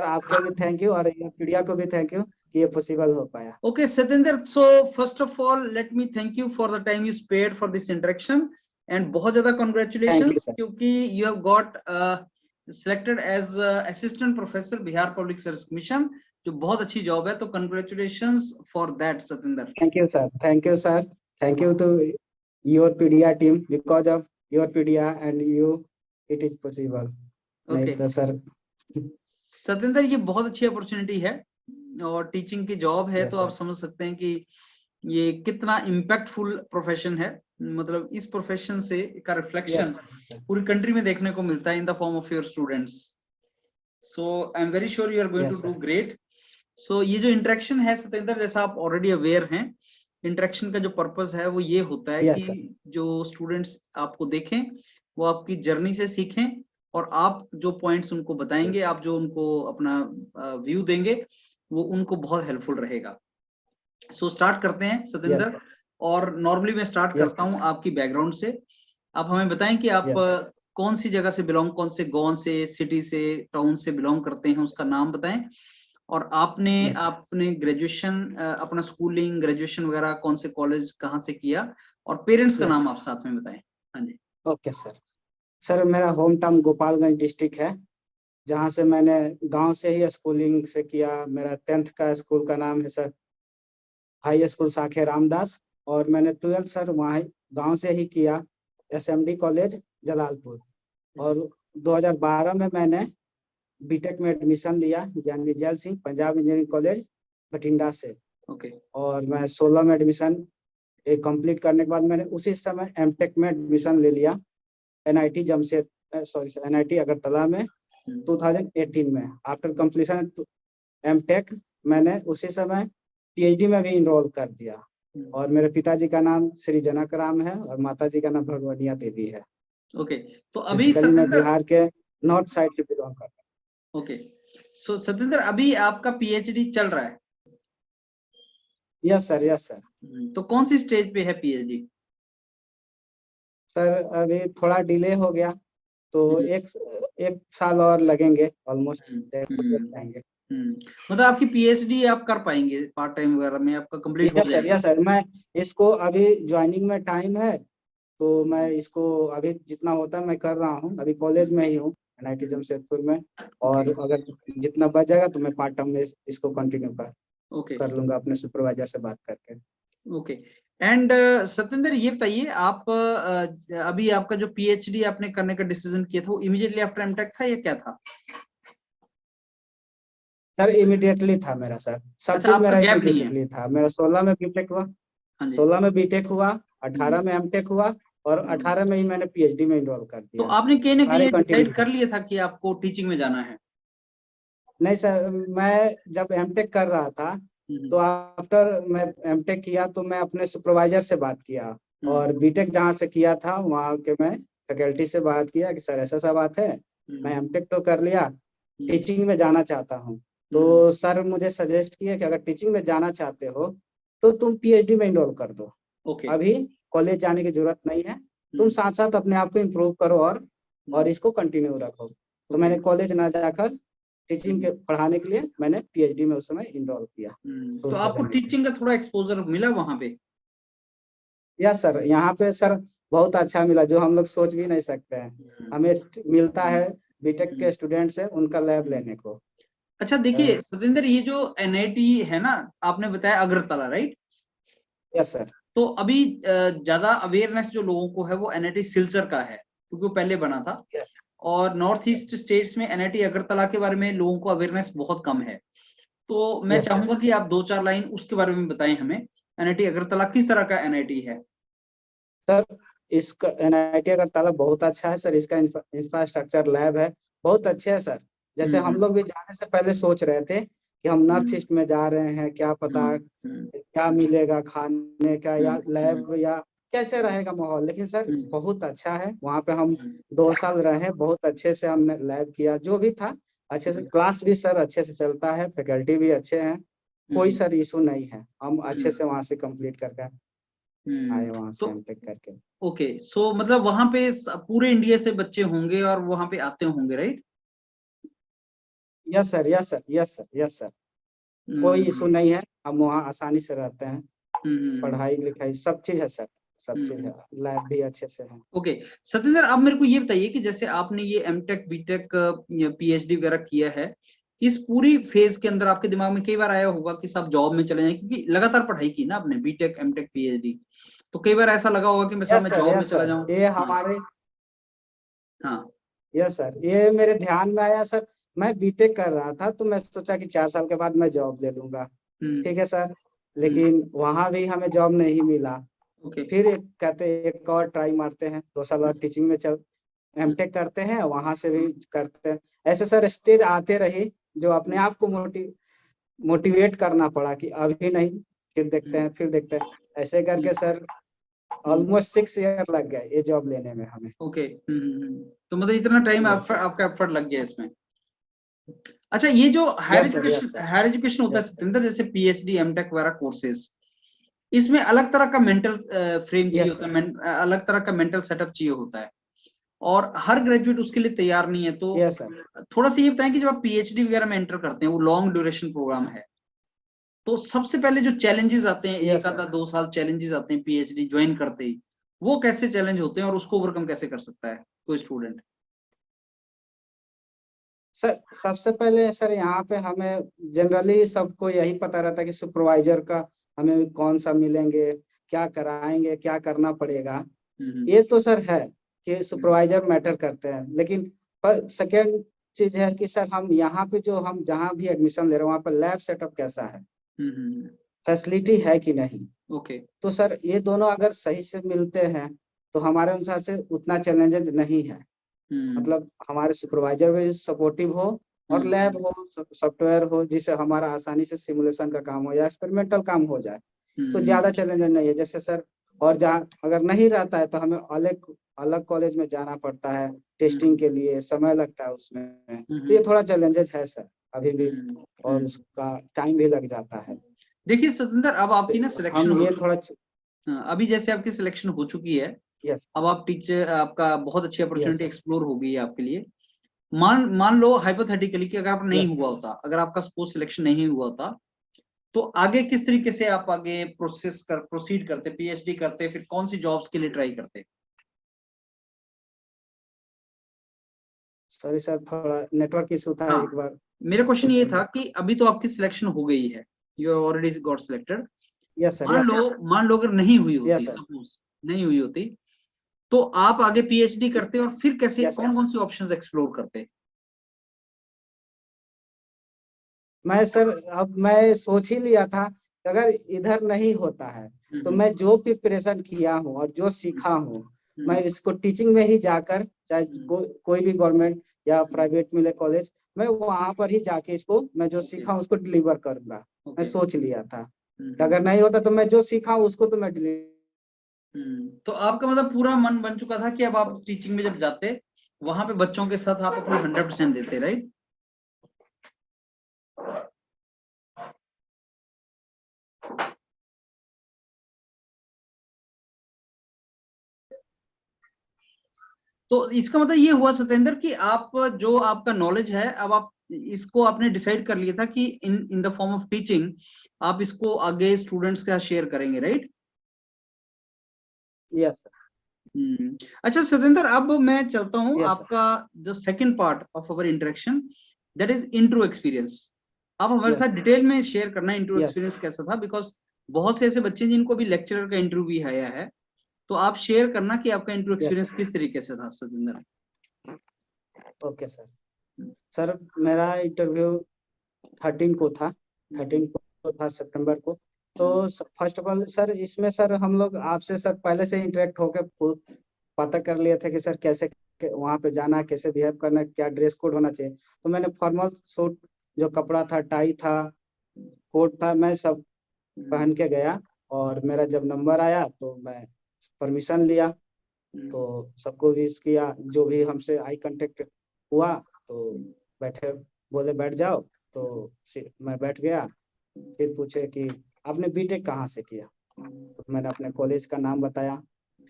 Sir आपको भी thank you और ये पीडिया को भी थैंक यू कि ये पॉसिबल हो पाया। Okay, Satinder, so first of all, let me thank you for the time you spared for this interaction and बहुत ज़्यादा congratulations sir. क्योंकि you have got selected as assistant professor Bihar Public Service Commission, जो बहुत अच्छी job है, तो congratulations for that, Satinder. Thank you sir, thank you sir, thank you to your पीडिया team, because of your पीडिया and you it is possible. Okay. नहीं तो sir Satinder ये बहुत अच्छी अपॉर्चुनिटी है और टीचिंग की जॉब है, Yes, तो sir. आप समझ सकते हैं कि ये कितना इम्पैक्टफुल प्रोफेशन है। मतलब इस प्रोफेशन से का रिफ्लेक्शन Yes. पूरी कंट्री में देखने को मिलता है in the form of your students. So I am very sure you are going Yes, to do sir. Great. सो ये जो इंटरेक्शन है सतेंद्र, जैसा आप ऑलरेडी अवेयर हैं, इंटरेक्शन का जो पर्पस है वो ये होता है Yes, sir. कि जो स्टूडेंट्स आपको देखें वो आपकी जर्नी से सीखें और आप जो पॉइंट्स उनको बताएंगे, Yes, आप जो उनको अपना व्यू देंगे, वो उनको बहुत हेल्पफुल रहेगा। सो स्टार्ट करते हैं सतेंद्र। Yes, sir. और नॉर्मली मैं स्टार्ट Yes, करता हूँ आपकी बैकग्राउंड से। आप हमें बताएं कि आप Yes, sir. कौन सी जगह से बिलोंग, कौन से गांव से, सिटी से, टाउन से बिलोंग करते हैं, उसका नाम बताएं। और आपने Yes, sir. आपने ग्रेजुएशन, अपना स्कूलिंग ग्रेजुएशन वगैरह कौन से कॉलेज कहाँ से किया, और पेरेंट्स का Yes, नाम sir. आप साथ में बताएं। हाँ जी। Okay sir. सर मेरा होम टाउन गोपालगंज डिस्ट्रिक्ट है, जहाँ से मैंने गांव से ही स्कूलिंग से किया। मेरा 10th का स्कूल का नाम है सर हाई स्कूल साखे रामदास, और मैंने 12th सर वहाँ गांव से ही किया, SMD कॉलेज जलालपुर। और 2012 में मैंने बीटेक में एडमिशन लिया ज्ञानी gel Singh Punjab engineering college Bathinda से। ओके। और मैं 16 में एडमिशन कंप्लीट करने के बाद मैंने उसी समय एमटेक में एडमिशन ले लिया NIT अगरतला में 2018 में। आफ्टर कंप्लीशन एमटेक मैंने उसी समय PhD में भी इनरोल कर दिया। और मेरे पिताजी का नाम श्री जनक राम है और माताजी का नाम भगवनिया देवी है। ओके, तो अभी बेसिकली मैं बिहार के नॉर्थ साइड से बिलोंग करता हूँ। ओके, सो सतेंद्र अभी आपका PhD चल रहा है? Yes sir, yes sir. तो कौन सी स्टेज पे है PhD? सर अभी थोड़ा डिले हो गया, तो एक साल और लगेंगे ऑलमोस्ट जाएंगे। मतलब आपकी PhD आप कर पाएंगे पार्ट टाइम वगैरह में, आपका कंप्लीट हो जाएगा? यस सर, मैं इसको अभी ज्वाइनिंग में टाइम है, तो मैं इसको अभी जितना होता है मैं कर रहा हूँ। अभी कॉलेज में ही हूँ NIT जमशेदपुर में, और अगर जितना बच जाएगा तो मैं पार्ट टाइम में इसको कंटिन्यू कर लूंगा अपने सुपरवाइजर से बात करके। ओके। एंड सतेंद्र ये बताइए, आप अभी आपका जो PhD आपने करने का डिसीजन किया था वो इमीडिएटली आफ्टर एमटेक था या क्या था? सर इमीडिएटली था मेरा सर, सब अच्छा, चीज मेरा आपका गैप नहीं है? इमीडिएटली था। मेरा 16 में बीटेक हुआ, हाँ जी। 16 में बीटेक हुआ, 18 में एमटेक हुआ, और 18 में ही मैंने PhD में इनरोल कर तो दिया। आपने कहीं ना सारे कहीं डिसाइड कंटिन्यू कर लिया था कि आपको टीचिंग में जाना है? नहीं सर, मैं जब एमटेक कर रहा था तो आफ्टर मैं एमटेक किया तो मैं अपने सुपरवाइजर से बात किया, और बीटेक जहाँ से किया था वहाँ के मैं फैकल्टी से बात किया कि सर ऐसा सा बात है, मैं एमटेक तो कर लिया, टीचिंग में जाना चाहता हूँ। तो सर मुझे सजेस्ट किया कि अगर टीचिंग में जाना चाहते हो तो तुम PhD में इनरोल कर दो। अभी कॉलेज जाने की जरूरत नहीं है, तुम साथ साथ अपने आप को इम्प्रूव करो और इसको कंटिन्यू रखो। तो मैंने कॉलेज ना जाकर टीचिंग के पढ़ाने के लिए मैंने PhD में उस समय इनरोल किया। तो आपको टीचिंग का थोड़ा एक्सपोजर मिला वहां पे? यस सर, यहाँ पे सर बहुत अच्छा मिला, जो हम लोग सोच भी नहीं सकते हैं हमें मिलता है बीटेक के स्टूडेंट से उनका लैब लेने को। अच्छा देखिए सतेंद्र, ये जो NIT है ना, आपने बताया अगरतला, राइट? Yes sir. तो अभी ज्यादा अवेयरनेस जो लोगों को है वो NIT सिलचर का है, क्योंकि वो पहले बना था। और नॉर्थ ईस्ट स्टेट्स में NIT अगरतला के बारे में लोगों को अवेयरनेस बहुत कम है। तो मैं चाहूंगा कि आप 2-4 लाइन उसके बारे में बताएं हमें। NIT अगरतला किस तरह का NIT है? सर इसका NIT अगरतला बहुत अच्छा है सर, इसका इंफ्रास्ट्रक्चर लैब है बहुत अच्छे है सर। जैसे हम लोग भी जाने से पहले सोच रहे थे कि हम नॉर्थ ईस्ट में जा रहे हैं, क्या पता क्या मिलेगा खाने का, या लैब या कैसे रहेगा माहौल, लेकिन सर बहुत अच्छा है। वहाँ पे हम 2 साल रहे, बहुत अच्छे से हमने लैब किया, जो भी था अच्छे से। क्लास भी सर अच्छे से चलता है, फैकल्टी भी अच्छे हैं, कोई सर इशू नहीं है। हम अच्छे से वहाँ से कंप्लीट करके आए, वहाँ से एमटेक करके। ओके, सो मतलब वहां पे पूरे इंडिया से बच्चे होंगे और वहां पे आते होंगे, right? Yes sir, yes sir, yes sir, yes sir, कोई इशू नहीं है, हम वहाँ आसानी से रहते हैं, पढ़ाई लिखाई सब चीज है सर, सब चीज है, लैब भी अच्छे से है। ओके सत्येंद्र, आप मेरे को ये बताइए कि जैसे आपने ये एमटेक बीटेक पीएचडी वगैरह किया है, इस पूरी फेज के अंदर आपके दिमाग में कई बार आया होगा कि सब जॉब में चले जाएं, क्योंकि लगातार पढ़ाई की ना आपने बीटेक एमटेक पीएचडी, तो कई बार ऐसा लगा होगा कि मैं साहब मैं जॉब में यस चला सर, जाऊं। ये हमारे, हाँ यस सर, ये मेरे ध्यान में आया सर, मैं बीटेक कर रहा था तो मैं सोचा कि 4 साल के बाद मैं जॉब ले लूंगा, ठीक है सर, लेकिन वहां भी हमें जॉब नहीं मिला। ओके फिर एक कहते एक और ट्राई मारते हैं, 2 साल बाद टीचिंग में चल एमटेक करते हैं, वहां से भी करते हैं, ऐसे सर स्टेज आते रही जो अपने आप को मोटिवेट करना पड़ा कि अभी नहीं, फिर देखते हैं, फिर देखते हैं, ऐसे करके सर ऑलमोस्ट 6 ईयर लग गए ये जॉब लेने में हमें। ओके तो मतलब इतना टाइम आपका एफर्ट लग गया इसमें। अच्छा ये जो yes sir, yes sir, higher education होता है सत्येंद्र, जैसे पीएचडी एमटेक वगैरह कोर्सेज, इसमें अलग तरह का मेंटल फ्रेम चाहिए यस होता सर, है, अलग तरह का मेंटल सेटअप चाहिए होता है, और हर ग्रेजुएट उसके लिए तैयार नहीं है। तो यस सर, थोड़ा सा ये बताएं कि जब आप पीएचडी वगैरह में एंटर करते हैं, वो लॉन्ग ड्यूरेशन प्रोग्राम है, तो सबसे पहले जो चैलेंजेस आते हैं, एक यस आधा सर। 2 साल चैलेंजेस आते हैं पीएचडी ज्वाइन करते ही, वो कैसे चैलेंज होते हैं और उसको ओवरकम कैसे कर सकता है कोई स्टूडेंट? सर सबसे पहले सर यहाँ पे हमें जनरली सबको यही पता रहता है कि सुपरवाइजर का हमें कौन सा मिलेंगे, क्या कराएंगे, क्या करना पड़ेगा, ये तो सर है कि सुपरवाइजर मैटर करते हैं, लेकिन पर सेकेंड चीज है कि सर हम यहाँ पे जो हम जहाँ भी एडमिशन ले रहे हैं वहाँ पर लैब सेटअप कैसा है, फैसिलिटी है कि नहीं। ओके तो सर ये दोनों अगर सही से मिलते हैं तो हमारे अनुसार से उतना चैलेंजेस नहीं है, मतलब हमारे सुपरवाइजर भी सपोर्टिव हो और लैब हो, सॉफ्टवेयर हो, जिससे हमारा आसानी से सिमुलेशन का काम हो या एक्सपेरिमेंटल काम हो जाए, तो ज्यादा चैलेंज नहीं है। जैसे सर और जहाँ अगर नहीं रहता है तो हमें अलग अलग कॉलेज में जाना पड़ता है, टेस्टिंग के लिए समय लगता है उसमें, तो ये थोड़ा चैलेंजेस है सर अभी भी, और उसका टाइम भी लग जाता है। देखिए सत्येंद्र, अब आपकी ना तो सिलेक्शन हम हो ये थोड़ा अभी जैसे आपकी सिलेक्शन हो चुकी है, यस अब आप टीचर, आपका बहुत अच्छी यस अपॉर्चुनिटी सर, एक्सप्लोर हो गई है आपके लिए। मान लो हाइपोथेटिकली कि अगर आप नहीं यस हुआ होता, अगर आपका सपोज सिलेक्शन नहीं हुआ होता, तो आगे किस तरीके से आप आगे प्रोसीड करते, पीएचडी करते, फिर कौन सी जॉब्स के लिए ट्राई करते? सॉरी सर, थोड़ा नेटवर्क इशू था, हाँ एक बार मेरा क्वेश्चन ये क्वेश्चन। था कि अभी तो आपकी सिलेक्शन हो गई है, you already got selected, yes sir, मान यस लो सर, मान लो अगर नहीं हुई होती, यस सर, सपोज नहीं हुई होती, तो आप आगे पीएचडी करते और फिर कैसे, यस सर। कौन कौन सी ऑप्शंस एक्सप्लोर करते? मैं सर अब मैं सोच ही लिया था कि अगर इधर नहीं होता है तो मैं जो प्रिपरेशन किया हूँ और जो सीखा हूँ, मैं इसको टीचिंग में ही जाकर, चाहे कोई भी गवर्नमेंट या प्राइवेट मिले कॉलेज, मैं वहां पर ही जाके इसको मैं जो सीखा हूँ उसको डिलीवर करूंगा। मैं सोच लिया था कि अगर नहीं होता तो मैं जो सीखा हूँ उसको तो मैं डिलीवर। तो आपका मतलब पूरा मन बन चुका था कि अब आप टीचिंग में जब जाते, वहां पे बच्चों के साथ आप अपना 100% देते, राइट? तो इसका मतलब ये हुआ सत्येंद्र कि आप जो आपका नॉलेज है, अब आप इसको आपने डिसाइड कर लिया था कि in in the form of teaching आप इसको आगे स्टूडेंट्स के साथ शेयर करेंगे, राइट? यस सर, अच्छा सत्येंद्र, अब मैं चलता हूँ यस सर, आपका जो second part of our interaction, that is intro experience. आप हमारे यस साथ डिटेल में शेयर करना इंट्रो यस एक्सपीरियंस कैसा था, बिकॉज बहुत से ऐसे बच्चे जिनको भी लेक्चरर का इंटरव्यू भी आया है, तो आप शेयर करना कि आपका इंटरव्यू यस एक्सपीरियंस किस तरीके से था सत्येंद्र। Okay sir. सर मेरा इंटरव्यू 13 को था, 13 को था सितंबर को। तो फर्स्ट ऑफ ऑल सर इसमें सर हम लोग आपसे सर पहले से इंटरेक्ट होकर पता कर लिए थे कि सर कैसे वहाँ पे जाना, कैसे बिहेव करना, क्या ड्रेस कोड होना चाहिए। तो मैंने फॉर्मल सूट, जो कपड़ा था, टाई था, कोट था, मैं सब पहन के गया, और मेरा जब नंबर आया तो मैं परमिशन लिया, तो सबको विश किया, जो भी हमसे आई कांटेक्ट हुआ तो बैठे, बोले बैठ जाओ, तो मैं बैठ गया। फिर पूछे कि आपने बीटेक कहाँ से किया, तो मैंने अपने कॉलेज का नाम बताया।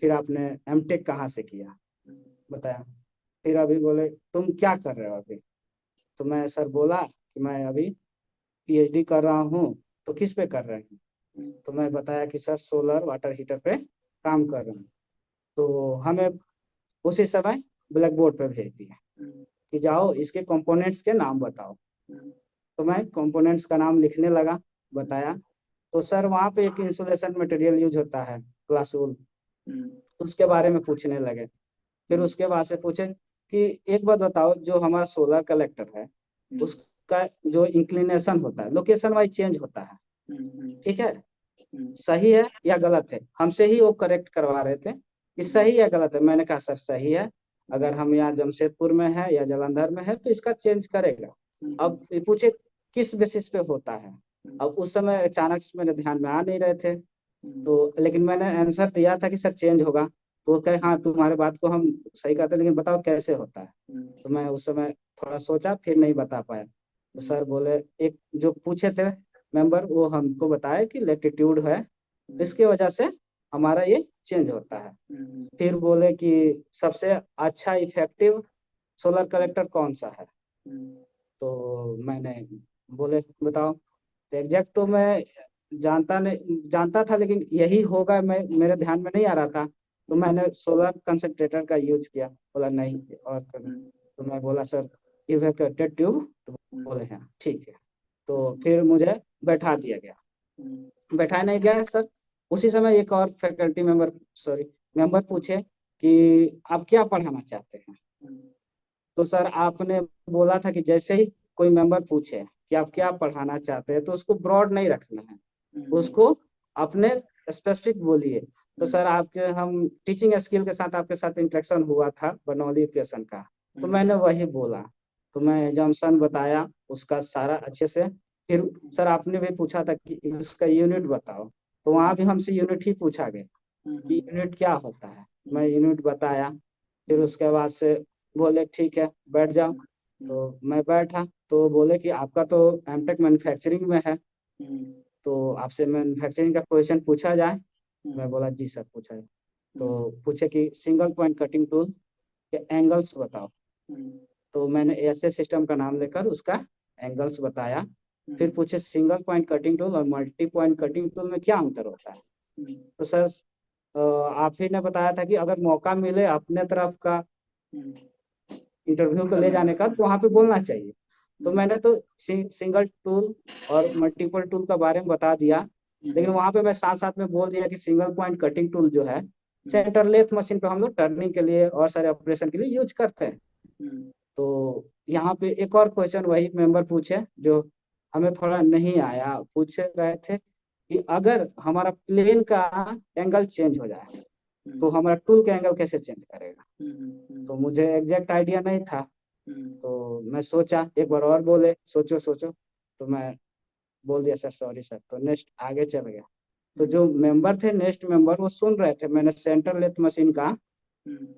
फिर आपने एमटेक कहाँ से किया बताया। फिर अभी बोले तुम क्या कर रहे हो अभी, तो मैं सर बोला कि मैं अभी पीएचडी कर रहा हूँ। तो किस पे कर रहे हैं? तो मैं बताया कि सर सोलर वाटर हीटर पे काम कर रहा हूँ। तो हमें उसी समय ब्लैक बोर्ड पे भेज दिया कि जाओ इसके कंपोनेंट्स के नाम बताओ। तो मैं कंपोनेंट्स का नाम लिखने लगा, बताया। तो सर वहाँ पे एक इंसुलेशन मटेरियल यूज होता है ग्लासवुड, तो उसके बारे में पूछने लगे। फिर उसके बाद से पूछे कि एक बात बताओ, जो हमारा सोलर कलेक्टर है उसका जो इंक्लिनेशन होता है लोकेशन वाइज चेंज होता है, ठीक है, सही है या गलत है? हमसे ही वो करेक्ट करवा रहे थे कि सही या गलत है। मैंने कहा सर सही है, अगर हम यहाँ जमशेदपुर में है या जालंधर में है तो इसका चेंज करेगा। अब ये पूछे किस बेसिस पे होता है। अब उस समय अचानक से मेरे ध्यान में आ नहीं रहे थे, तो लेकिन मैंने आंसर दिया था कि सर चेंज होगा। तो वो कहे हाँ तुम्हारे बात को हम सही कहते हैं, लेकिन बताओ कैसे होता है। तो मैं उस समय थोड़ा सोचा, फिर नहीं बता पाया। तो सर बोले, एक जो पूछे थे मेंबर, वो हमको बताया कि लेटीट्यूड है, इसकी वजह से हमारा ये चेंज होता है। फिर बोले कि सबसे अच्छा इफेक्टिव सोलर कलेक्टर कौन सा है। तो मैंने बोले बताओ। तो एग्जैक्ट तो मैं जानता था, लेकिन यही होगा मैं मेरे ध्यान में नहीं आ रहा था। तो मैंने सोलर कंसंट्रेटर का यूज किया। बोला नहीं और करना। तो मैं बोला सर इवेक्यूएटेड ट्यूब। तो बोले हाँ ठीक है। तो फिर मुझे बैठा दिया गया। बैठाया नहीं गया सर, उसी समय एक और फैकल्टी मेंबर मेंबर पूछे कि आप क्या पढ़ाना चाहते हैं। तो सर आपने बोला था कि जैसे ही कोई मेंबर पूछे कि आप क्या पढ़ाना चाहते हैं तो उसको ब्रॉड नहीं रखना है, उसको अपने स्पेसिफिक बोलिए। तो सर आपके हम टीचिंग स्किल के साथ आपके साथ इंटरेक्शन हुआ था बर्नौली इक्वेशन का, तो मैंने वही बोला। तो मैं जॉनसन बताया उसका सारा अच्छे से। फिर सर आपने भी पूछा था कि इसका यूनिट बताओ, तो वहाँ भी हमसे यूनिट ही पूछा गया कि यूनिट क्या होता है। मैं यूनिट बताया। फिर उसके बाद से बोले ठीक है बैठ जाओ। तो मैं बैठा। तो बोले कि आपका तो एमटेक मैन्युफैक्चरिंग में है, तो आपसे मैन्युफैक्चरिंग का क्वेश्चन पूछा जाए। मैं बोला जी सर पूछा जाए। तो पूछे कि सिंगल पॉइंट कटिंग टूल के एंगल्स बताओ। तो मैंने ऐसे सिस्टम का नाम लेकर उसका एंगल्स बताया। फिर पूछे सिंगल पॉइंट कटिंग टूल और मल्टी पॉइंट कटिंग टूल में क्या अंतर होता है। तो सर आप ही ने बताया था कि अगर मौका मिले अपने तरफ का इंटरव्यू को ले जाने का तो वहाँ पे बोलना चाहिए। तो मैंने तो सिंगल टूल और मल्टीपल टूल का बारे में बता दिया, लेकिन वहाँ पे मैं साथ साथ में बोल दिया कि सिंगल पॉइंट कटिंग टूल जो है सेंटर लेफ्ट मशीन पे हम लोग टर्निंग के लिए और सारे ऑपरेशन के लिए यूज करते हैं। तो यहाँ पे एक और क्वेश्चन वही मेंबर पूछे जो हमें थोड़ा नहीं आया। पूछ रहे थे कि अगर हमारा प्लेन का एंगल चेंज हो जाए तो हमारा टूल का एंगल कैसे चेंज करेगा। तो मुझे एग्जैक्ट आइडिया नहीं था। तो मैं सोचा एक बार और बोले सोचो सोचो। तो मैं बोल दिया सर सॉरी सर। तो नेक्स्ट आगे चल गया। तो जो मेंबर थे नेक्स्ट मेंबर वो सुन रहे थे, मैंने सेंटर लेथ मशीन का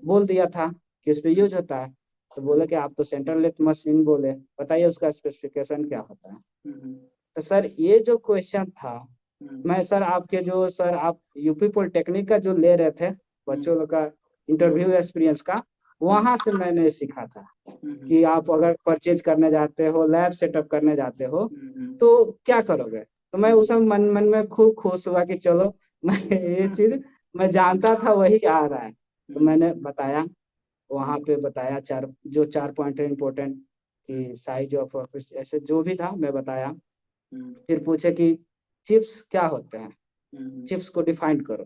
बोल दिया था कि इस पे यूज होता है। तो बोले कि आप तो सेंटर लेथ मशीन बोले, बताइए उसका स्पेसिफिकेशन क्या होता है। तो सर ये जो क्वेश्चन था, मैं सर आपके जो सर आप यूपी पॉलिटेक्निक का जो ले रहे थे बच्चों लोग का इंटरव्यू एक्सपीरियंस का, वहां से मैंने सीखा था कि आप अगर परचेज करने जाते हो, लैब सेटअप करने जाते हो तो क्या करोगे। तो मैं उस समय मन मन में खूब खुश हुआ कि चलो मैं ये चीज मैं जानता था वही आ रहा है। तो मैंने बताया, वहां पे बताया चार पॉइंट है इम्पोर्टेंट कि साइज ऑफ ऐसे जो भी था मैं बताया। फिर पूछे कि चिप्स क्या होते हैं, चिप्स को डिफाइन करो।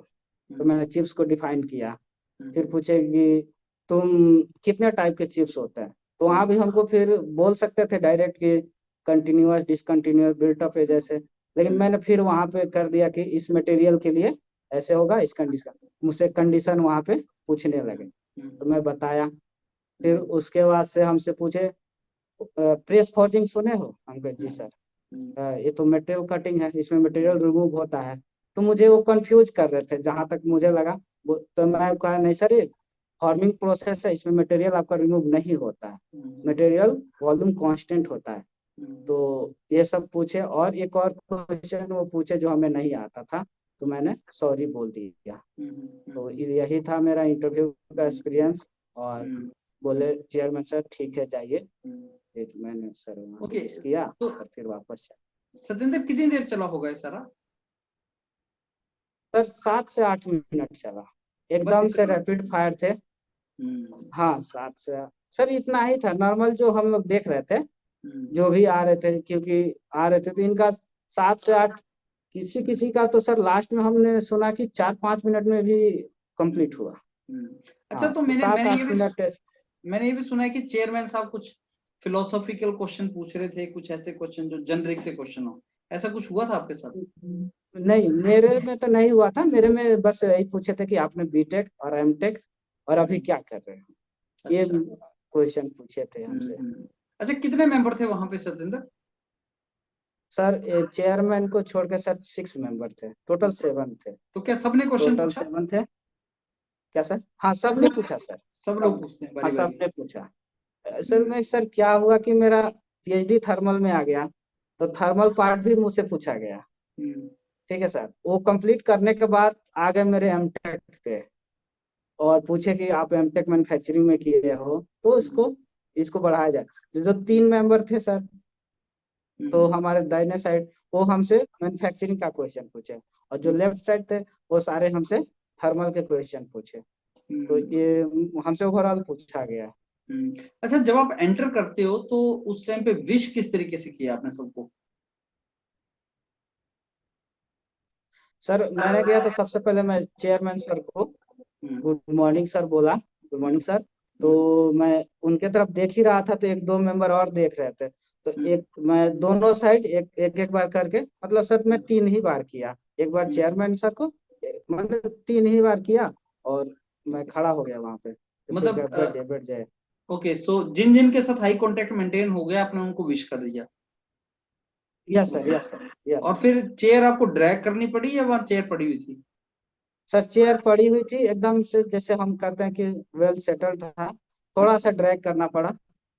तो मैंने चिप्स को डिफाइन किया। फिर पूछे कि तुम कितने टाइप के चिप्स होते हैं। तो वहाँ भी हमको फिर बोल सकते थे डायरेक्ट कि कंटिन्यूअस डिसकंटिन्यूअस बिल्ट अप है जैसे, लेकिन मैंने फिर वहाँ पे कर दिया कि इस मटेरियल के लिए ऐसे होगा, इस कंडीशन, मुझसे कंडीशन वहाँ पे पूछने लगे। तो मैं बताया। फिर उसके बाद से हमसे पूछे प्रेस फॉर्जिंग सुने हो। हम कहे जी सर। ये तो मटेरियल कटिंग है, इसमें मटेरियल रिमूव होता है। तो मुझे वो कंफ्यूज कर रहे थे जहां तक मुझे लगा। तो मैं कहा नहीं सर, ये फॉर्मिंग प्रोसेस है, इसमें मटेरियल आपका रिमूव नहीं होता है, मटेरियल वॉल्यूम कांस्टेंट होता है। तो ये सब पूछे और एक और क्वेश्चन वो पूछे जो हमें नहीं आता था, तो मैंने सॉरी बोल दिया। तो यही था मेरा इंटरव्यू का एक्सपीरियंस। और बोले चेयरमैन सर ठीक है जाइए, मैंने सर वहाँ ओके, से मिस किया तो और फिर वापस सत्येंद्र कितनी देर चला होगा ये सारा? सर 7 से 8 मिनट चला, बस एकदम से इतना? रैपिड फायर थे। हम्म। हाँ 7 से, सर इतना ही था नॉर्मल जो हम लोग देख रहे थे, हम्म। जो भी आ रहे थे, क्योंकि आ रहे थे तो इनका 7 से 8, किसी किसी का तो सर लास्ट में हमने सुना कि 4-5 मिनट में भी कंप्लीट हुआ। हम्म। अच्छा, हाँ तो तो मैंने सात मैंने आठ ये भी मिनट मैंने ये भी सुना है कि चेयरमैन साहब कुछ फिलोसॉफिकल क्वेश्चन पूछ रहे थे, कुछ ऐसे क्वेश्चन जो जनरिक से क्वेश्चन हो, ऐसा कुछ हुआ था आपके साथ? नहीं, मेरे में तो नहीं हुआ था, मेरे में बस यही पूछे थे कि आपने बीटेक और एमटेक और अभी क्या कर रहे हो, ये अच्छा। क्वेश्चन पूछे थे हमसे। अच्छा, कितने मेंबर थे वहां पे सत्येंद्र? सर चेयरमैन को छोड़ के सर 6 मेंबर थे, टोटल 7 थे। तो क्या सबने क्वेश्चन टोटल पूछा? 7 थे क्या सर? हाँ सबने पूछा सर। सब लोग सब, पूछते हैं हाँ बारी बारी? सबने पूछा। असल हम्म। में सर क्या हुआ कि मेरा पीएचडी थर्मल में आ गया, तो थर्मल पार्ट भी मुझसे पूछा गया। हम्म। ठीक है सर, वो कंप्लीट करने के बाद आ गए मेरे एमटेक पे और पूछे कि आप एमटेक मैन्युफैक्चरिंग में किए हो तो इसको इसको बढ़ाया जाए। जो 3 मेंबर थे सर, तो हम्म। हमारे दाहिने साइड वो हमसे मैन्युफैक्चरिंग का क्वेश्चन पूछे, और जो लेफ्ट साइड थे वो सारे हमसे थर्मल के क्वेश्चन पूछे। तो हम्म। ये हमसे ओवरऑल पूछा गया। अच्छा, जब आप एंटर करते हो तो उस टाइम पे विश किस तरीके से किया आपने सबको? सर मैंने गया तो सबसे पहले मैं चेयरमैन सर को हम्म। गुड मॉर्निंग सर बोला, गुड मॉर्निंग सर। हम्म। तो मैं उनके तरफ देख ही रहा था, तो 1-2 मेंबर और देख रहे थे, तो हम्म। एक मैं दोनों साइड एक एक एक बार करके, मतलब सर मैं 3 ही बार किया। एक बार चेयरमैन सर को, मैंने 3 ही बार किया और मैं खड़ा हो गया वहां पे, तो फिर मतलब बैठ जाए बैठ जाए। ओके, सो जिन जिन के साथ हाई कांटेक्ट मेंटेन हो गया आपने उनको विश कर दिया? Yes sir, yes sir, yes और सर। फिर चेयर आपको ड्रैग करनी पड़ी या वहां चेयर पड़ी हुई थी? सर चेयर पड़ी हुई थी एकदम से, जैसे हम करते हैं कि वेल सेटल्ड था, थोड़ा सा अच्छा। ड्रैग करना पड़ा और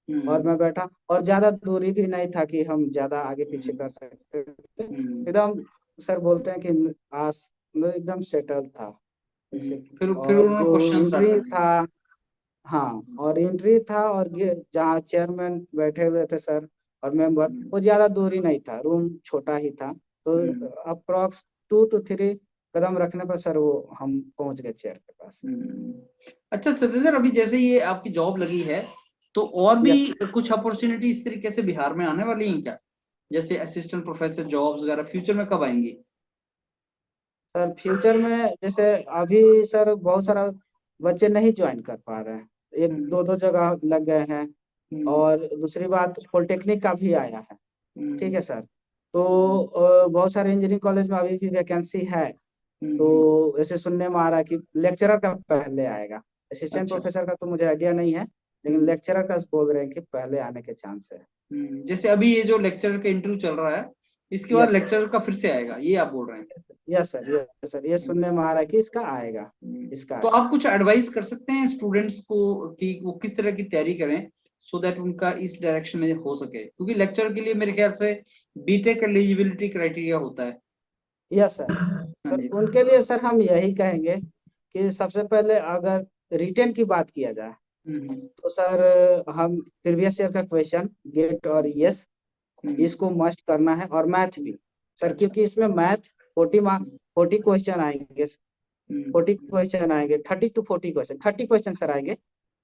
हम्म। मैं बैठा, और ज्यादा दूरी भी नहीं था कि हम ज्यादा आगे पीछे हम्म। कर सकते थे। हम्म। एकदम सर बोलते हैं कि आस मतलब एकदम सेटल था जैसे। फिर और उन्होंने जो क्वेश्चन स्टार्ट एंट्री कर दिए? था, हाँ और एंट्री था, और जहाँ चेयरमैन बैठे हुए थे सर और मेंबर, वो ज्यादा दूरी नहीं था, रूम छोटा ही था, तो हम्म। अप्रोक्स 2 to 3 कदम रखने पर सर वो हम पहुंच गए चेयर के पास। हम्म। अच्छा सत्येंद्र, अभी जैसे ये आपकी जॉब लगी है तो और भी यस कुछ अपॉर्चुनिटी इस तरीके से बिहार में आने वाली हैं क्या? जैसे असिस्टेंट प्रोफेसर जॉब्स वगैरह फ्यूचर में कब आएंगी? सर, फ्यूचर में जैसे अभी सर बहुत सारा बच्चे नहीं ज्वाइन कर पा रहे हैं, एक हम्म। दो दो जगह लग गए हैं। हम्म। और दूसरी बात पॉलिटेक्निक का भी आया है। ठीक हम्म। है सर, तो बहुत सारे इंजीनियरिंग कॉलेज में अभी भी वैकेंसी है। हम्म। तो ऐसे सुनने में आ रहा है कि लेक्चरर का पहले आएगा, असिस्टेंट अच्छा। प्रोफेसर का तो मुझे आइडिया नहीं है, लेकिन हम्म। लेक्चरर का बोल रहे हैं कि पहले आने के चांस है। जैसे अभी ये जो लेक्चरर का इंटरव्यू चल रहा है, इसके बाद यस सर, लेक्चरर का फिर से आएगा, ये आप बोल रहे हैं? यस सर, यस सर, ये सुनने में आ रहा है कि इसका आएगा, इसका तो आएगा। आप कुछ एडवाइस कर सकते हैं स्टूडेंट्स को कि वो किस तरह की तैयारी करें सो दैट उनका इस डायरेक्शन में हो सके, क्योंकि लेक्चर के लिए मेरे ख्याल से बीटेक एलिजिबिलिटी क्राइटेरिया होता है। यस सर, हाँ तो जी। उनके लिए सर हम यही कहेंगे कि सबसे पहले अगर रिटेन की बात किया जाए, हम्म। तो सर हम प्रीवियस ईयर का क्वेश्चन गेट और यस, हम्म। इसको मस्ट करना है, और मैथ भी सर, अच्छा। क्योंकि इसमें मैथ 40 मार्क, 40 क्वेश्चन आएंगे, हम्म। 40 क्वेश्चन आएंगे, 30 to 40 क्वेश्चन, 30 क्वेश्चन सर आएंगे,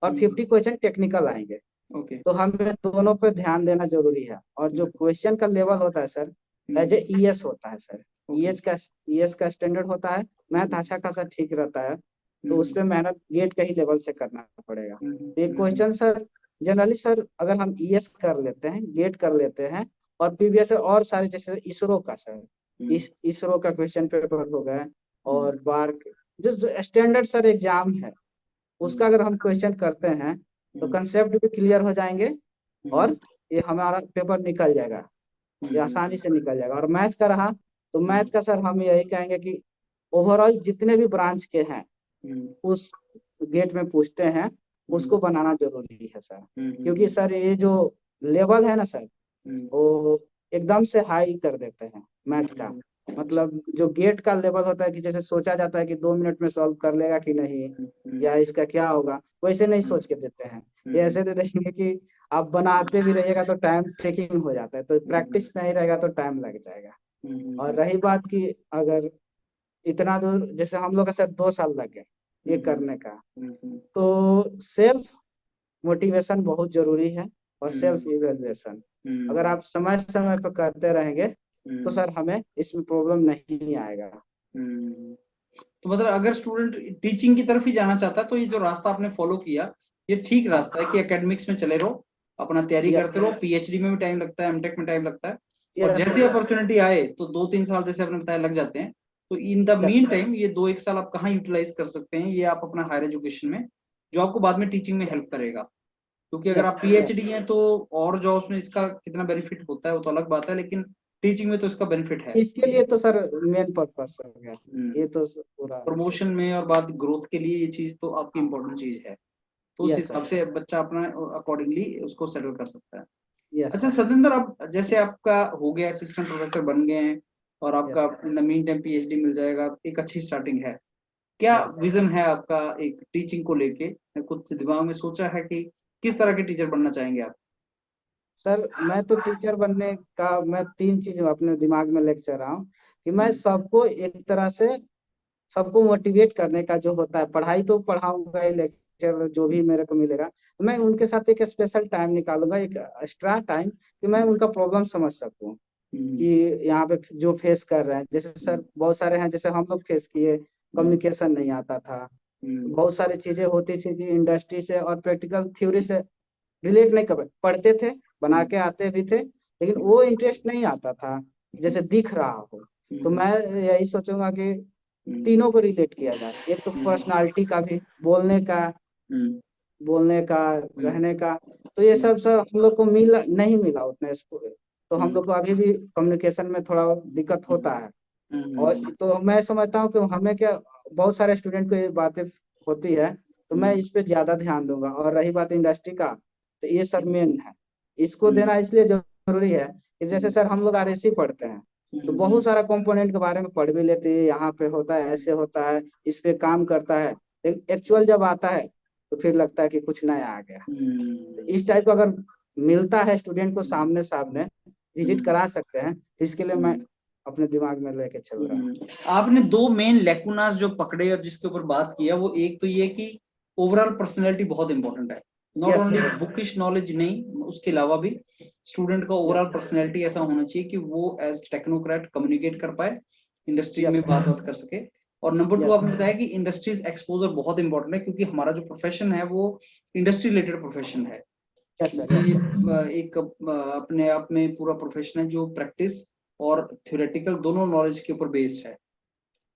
और हम्म। 50 क्वेश्चन टेक्निकल आएंगे। ओके। तो हमें दोनों पे ध्यान देना जरूरी है, और जो क्वेश्चन का लेवल होता है सर, एज ए ईएस होता है सर, ओके। ईएस का स्टैंडर्ड होता है, मैथ अच्छा खासा ठीक रहता है, तो उस पे मेहनत गेट के ही लेवल से करना पड़ेगा। तो ये क्वेश्चन सर जनरली सर अगर हम ईएस कर लेते हैं, गेट कर लेते हैं, और प्रीवियस और सारे जैसे इसरो का सर, इस इसरो का क्वेश्चन पेपर हो गए, और बार जो स्टैंडर्ड सर एग्जाम है उसका अगर हम क्वेश्चन करते हैं, तो कंसेप्ट भी क्लियर हो जाएंगे, और ये हमारा पेपर निकल जाएगा, ये आसानी से निकल जाएगा। और मैथ का रहा, तो मैथ का सर हम यही कहेंगे कि ओवरऑल जितने भी ब्रांच के हैं उस गेट में पूछते हैं, उसको बनाना जरूरी है सर, क्योंकि सर ये जो लेवल है ना सर, वो एकदम से हाई कर देते हैं मैथ का। मतलब जो गेट का लेवल होता है कि जैसे सोचा जाता है कि 2 मिनट में सॉल्व कर लेगा कि नहीं, या इसका क्या होगा, वैसे नहीं सोच के देते हैं। ये ऐसे दे देंगे कि आप बनाते भी रहिएगा तो टाइम टेकिंग हो जाता है, तो प्रैक्टिस नहीं रहेगा तो टाइम लग जाएगा। और रही बात की अगर इतना दूर, जैसे हम लोग का सर 2 साल लग गए ये करने का, तो सेल्फ मोटिवेशन बहुत जरूरी है और सेल्फ इवेल्युएशन अगर आप समय समय पर करते रहेंगे तो सर हमें इसमें प्रॉब्लम नहीं आएगा। तो मतलब अगर स्टूडेंट टीचिंग की तरफ ही जाना चाहता है तो ये जो रास्ता आपने फॉलो किया ये ठीक रास्ता है कि एकेडमिक्स में चले रहो, अपना तैयारी यस करते रहो। पीएचडी में भी टाइम लगता है, एमटेक में टाइम लगता है, और यस जैसी अपॉर्चुनिटी आए तो 2-3 साल जैसे आपने बताया लग जाते हैं। तो in the yes mean time ये 2-1 साल आप कहाँ यूटिलाइज कर सकते हैं, ये आप अपना हायर एजुकेशन में, जो आपको बाद में टीचिंग में हेल्प करेगा। क्योंकि अगर आप पीएचडी हैं तो और जॉब्स में इसका कितना बेनिफिट होता है वो तो अलग बात है, लेकिन टीचिंग में तो इसका बेनिफिट है। इसके लिए तो सर मेन पर्पस हो गया ये तो पूरा अच्छे प्रमोशन से। में और बाद ग्रोथ के लिए ये चीज तो आपकी हाँ इम्पोर्टेंट चीज है। तो उस यस हिसाब सर से बच्चा अपना अकॉर्डिंगली उसको सेटल कर सकता है। यस अच्छा सर सतेंद्र, अब जैसे आपका हो गया, असिस्टेंट प्रोफेसर बन गए हैं और यस आपका sir. In the mean time PhD मिल जाएगा, एक अच्छी स्टार्टिंग है। क्या यस विजन है आपका एक टीचिंग को लेके? कुछ दिमाग में सोचा है कि किस तरह के टीचर बनना चाहेंगे आप? सर मैं तो टीचर बनने का मैं 3 चीज अपने दिमाग में लेके चल रहा हूँ कि मैं सबको एक तरह से सबको मोटिवेट करने का जो होता है, पढ़ाई तो पढ़ाऊंगा ही, लेक्चर जो भी मेरे को मिलेगा तो मैं उनके साथ एक स्पेशल टाइम निकालूंगा, एक एक्स्ट्रा टाइम कि मैं उनका प्रॉब्लम समझ सकूं कि यहाँ पे जो फेस कर रहे हैं। जैसे सर बहुत सारे हैं, जैसे हम लोग फेस किए, कम्युनिकेशन नहीं आता था, बहुत सारी चीजें होती थी कि इंडस्ट्री से और प्रैक्टिकल थ्योरी से रिलेट नहीं कर पढ़ते थे, बना के आते भी थे, लेकिन वो इंटरेस्ट नहीं आता था जैसे दिख रहा हो। तो मैं यही सोचूंगा कि तीनों को रिलेट किया जाए, एक तो पर्सनालिटी का भी, बोलने का रहने का, तो ये सब सब हम लोग को मिला नहीं मिला उतने तो हम लोग को अभी भी कम्युनिकेशन में थोड़ा दिक्कत होता है। और तो मैं समझता हूँ कि हमें क्या, बहुत सारे स्टूडेंट को ये बातें होती है, तो मैं इस पे ज्यादा ध्यान दूंगा। और रही बात इंडस्ट्री का, तो ये सब मेन है, इसको देना इसलिए जरूरी है कि जैसे सर हम लोग आरएससी पढ़ते हैं तो बहुत सारा कंपोनेंट के बारे में पढ़ भी लेते हैं, यहाँ पे होता है, ऐसे होता है, इस पे काम करता है, लेकिन एक्चुअल जब आता है तो फिर लगता है कि कुछ नया आ गया। तो इस टाइप का अगर मिलता है स्टूडेंट को सामने सामने विजिट करा सकते हैं, तो इसके लिए मैं अपने दिमाग में लेके चल रहा हूँ। आपने दो मेन लेकुनास जो पकड़े और जिसके ऊपर बात किया, वो एक तो ये कि ओवरऑल पर्सनैलिटी बहुत इंपॉर्टेंट है, not yes only sir bookish knowledge नहीं, उसके अलावा भी स्टूडेंट का यस ओवरऑल सर पर्सनैलिटी ऐसा होना चाहिए कि वो एज टेक्नोक्रेट कम्युनिकेट कर पाए, इंडस्ट्री यस में सर बात कर सके। और नंबर टू यस आपने बताया कि इंडस्ट्रीज एक्सपोजर बहुत इंपॉर्टेंट है, क्योंकि हमारा जो प्रोफेशन है वो इंडस्ट्री रिलेटेड प्रोफेशन है। यस सर ये एक अपने आप में पूरा प्रोफेशन है जो प्रैक्टिस और थ्योरेटिकल दोनों नॉलेज के ऊपर बेस्ड है।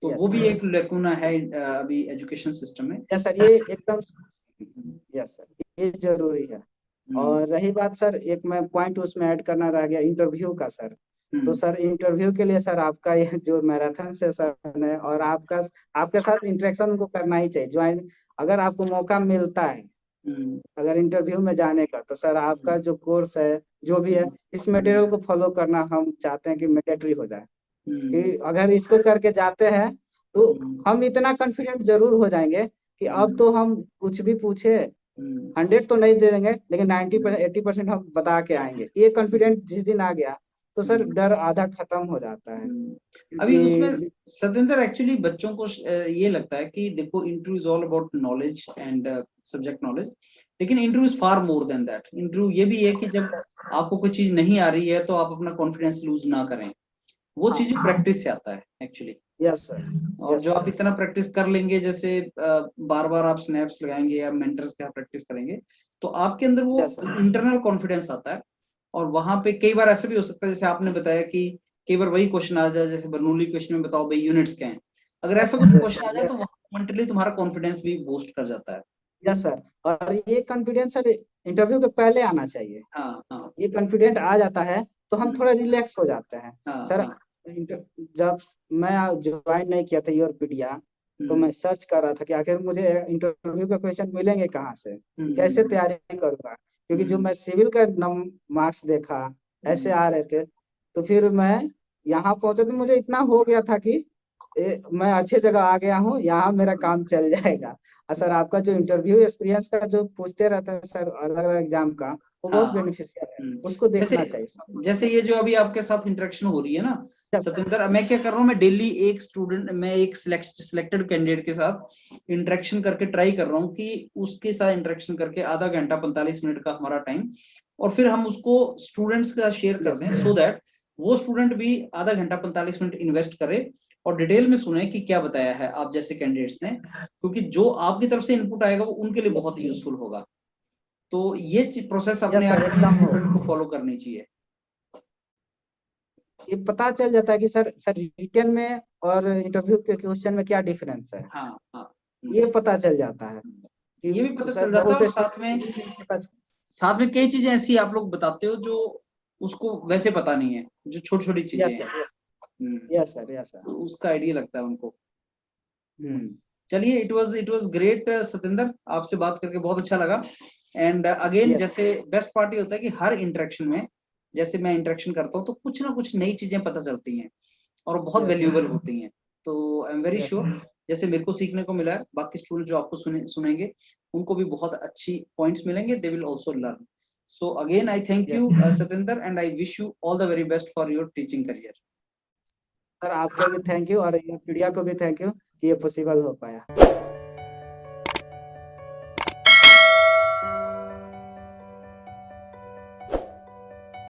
तो यस वो भी सर एक लेकुना है अभी एजुकेशन सिस्टम में। यस सर ये एकदम यस सर ये जरूरी है। हम्म, और रही बात सर, एक मैं पॉइंट उसमें ऐड करना रह गया, इंटरव्यू का सर। तो हम्म, सर इंटरव्यू के लिए सर आपका ये जो मैराथन सेशन है और आपका आपके साथ इंटरेक्शन उनको करना ही चाहिए ज्वाइन। अगर आपको मौका मिलता है हम्म, अगर इंटरव्यू में जाने का, तो सर आपका जो कोर्स है जो भी है, इस मटेरियल को फॉलो करना हम चाहते हैं कि मैंडेटरी हो जाए। हम्म, कि अगर इसको करके जाते हैं तो हम्म, हम इतना कॉन्फिडेंट जरूर हो जाएंगे कि अब हम्म, तो हम कुछ भी पूछे, हम्म, 100 तो नहीं दे देंगे लेकिन 90% 80% हम बता के आएंगे। ये कॉन्फिडेंस जिस दिन आ गया तो सर हम्म, डर आधा खत्म हो जाता है। हम्म। अभी उसमें क्योंकि सतेंद्र एक्चुअली बच्चों को ये लगता है कि देखो interview is all about knowledge and subject knowledge, लेकिन interview is far more than that. Interview ये भी है कि जब आपको कोई चीज नहीं आ रही है तो आप अपना कॉन्फिडेंस लूज ना करें, वो चीज हाँ प्रैक्टिस से आता है एक्चुअली। यस सर और यस जो सर आप इतना प्रैक्टिस कर लेंगे, जैसे बार बार आप स्नैप्स लगाएंगे या मेंटर्स के प्रैक्टिस करेंगे, तो आपके अंदर वो यस सर इंटरनल कॉन्फिडेंस आता है। और वहां पे कई बार ऐसा भी हो सकता है, जैसे आपने बताया कि कई बार वही क्वेश्चन आ जाए, जैसे बर्नौली क्वेश्चन में बताओ भाई यूनिट्स क्या हैं, अगर ऐसा कुछ यस क्वेश्चन आ सर जाए तो मोमेंटली तुम्हारा कॉन्फिडेंस भी बूस्ट कर जाता है। Yes sir. और ये कॉन्फिडेंस सर इंटरव्यू के पहले आना चाहिए। हाँ, हाँ, ये कॉन्फिडेंट आ जाता है तो हम हम्म, थोड़ा रिलैक्स हो जाते हैं। हाँ, सर हाँ, जब मैं ज्वाइन नहीं किया था योरपीडिया, तो हम्म, मैं सर्च कर रहा था कि आखिर मुझे इंटरव्यू के क्वेश्चन मिलेंगे कहाँ से, कैसे हम्म, तैयारी करूंगा, क्योंकि जो हम्म, मैं सिविल का मार्क्स देखा ऐसे हम्म, आ रहे थे। तो फिर मैं यहाँ पहुंचा तो मुझे इतना हो गया था कि मैं अच्छे जगह आ गया हूँ, यहाँ मेरा काम चल जाएगा। और सर आपका जो इंटरव्यू एक्सपीरियंस का जो पूछते रहते हैं सर अलग अलग एग्जाम का, वो बहुत हाँ। बेनिफिशियल है, उसको जैसे देखना चाहिए सबको। जैसे ये जो अभी आपके साथ इंटरेक्शन हो रही है ना सतेंद्र, मैं क्या कर रहा हूँ, मैं डेली एक स्टूडेंट, मैं एक सिलेक्टेड कैंडिडेट के साथ इंटरेक्शन करके ट्राई कर रहा हूँ कि उसके साथ इंटरेक्शन करके आधा घंटा 45 मिनट का हमारा टाइम, और फिर हम उसको स्टूडेंट्स का शेयर कर दें, सो दैट वो स्टूडेंट भी आधा घंटा 45 मिनट इन्वेस्ट करे और डिटेल में सुने कि क्या बताया है आप जैसे कैंडिडेट्स ने, क्योंकि जो आपकी तरफ से इनपुट आएगा वो उनके लिए बहुत यूजफुल होगा। तो ये प्रोसेस अपने यस सर, आप एकदम स्टूडेंट को फॉलो करनी चाहिए। ये पता चल जाता है कि सर रिटन में और इंटरव्यू के क्वेश्चन में क्या डिफरेंस है, हाँ हाँ। ये पता चल जाता है ये भी कि पता सर चल जाता है, और पता। साथ में कई चीजें ऐसी आप लोग बताते हो जो उसको वैसे पता नहीं है, जो छोटी छोटी चीजें यस हैं। सर, हम्म, यस सर, यस सर। तो उसका आइडिया लगता है उनको। हम्म। चलिए, इट वाज ग्रेट सतेंद्र, आपसे बात करके बहुत अच्छा लगा। एंड अगेन यस जैसे बेस्ट पार्ट ये होता है कि हर इंटरेक्शन में, जैसे मैं इंटरेक्शन करता हूँ तो कुछ ना कुछ नई चीजें पता चलती हैं और बहुत यस वैल्यूएबल होती हैं। तो आई एम वेरी यस श्योर जैसे मेरे को सीखने को मिला है, बाकी स्टूडेंट जो आपको सुनेंगे उनको भी बहुत अच्छी पॉइंट्स मिलेंगे, they will also learn. So again I thank yes you Satendra, and I wish you all the very best for your teaching career. Sir, आपको भी थैंक यू और ये मीडिया को भी थैंक यू कि ये पॉसिबल हो पाया।